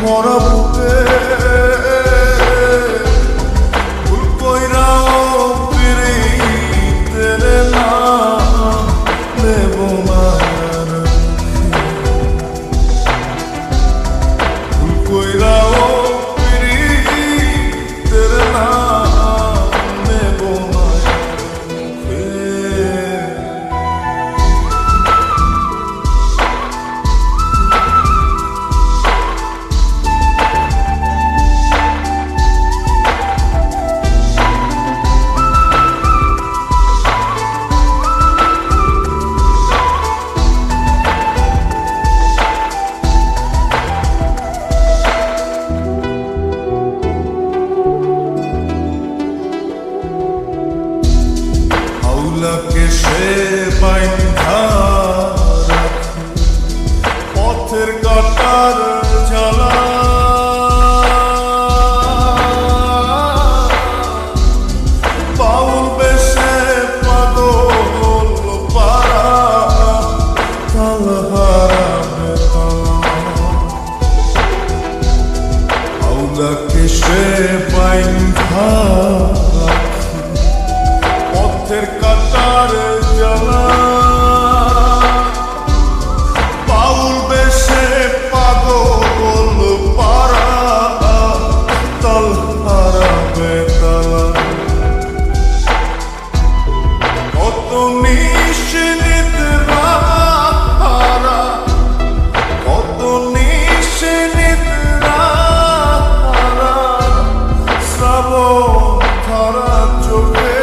ভরা বুকে ভুল কইরাও পিরিতের নাম নেব না আর ভুল কইরাও পিরিতের নাম নেব না মুখে। হাওলাকে সে বাইন্ধা রাখে পথের কাটার জ্বালা, বাউল বেশে পাগল পারা তাল হারাবে তালা। হাওলাকে সে বাইন্ধা পথের কাটার জ্বালা, বাউল বেশে পাগল পারা তাল হারাবে তালা। কত নিশিনিদ্রা হারা, কত নিশিনিদ্রা হারা শ্রাবণ ধারা চোখে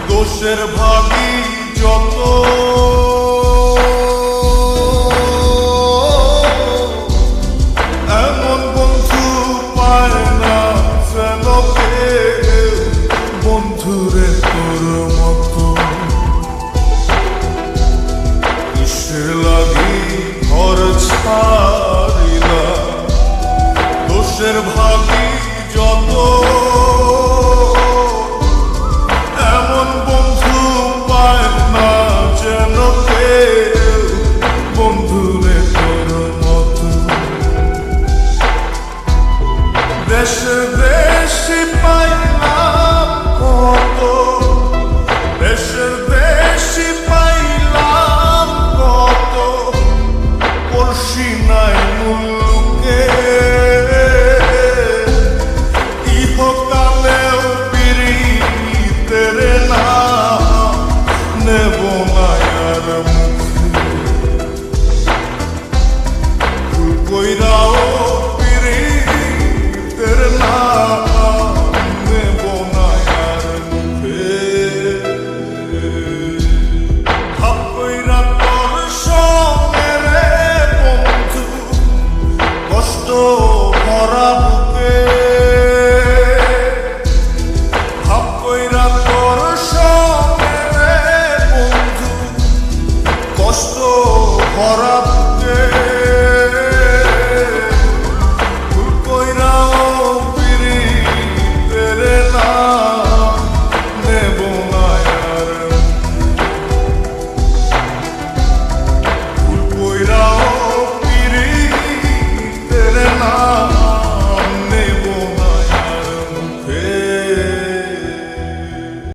দোষের ভাগী যত এমন বন্ধু পায় না যেন কেউ বন্ধুরে তোর মতো। কিসের লাগি ঘর ছাড়িলা দোষের ভাগী যত দেশে দেশে পাইলাম কত, দেশের দেশে পাইলাম কত, পড়শি নাই মুলুকে ইহকালেও পিরিতের নাম নেব না আর মুখে। ভুল কইরাও ভরা বুকে ভাব কইরা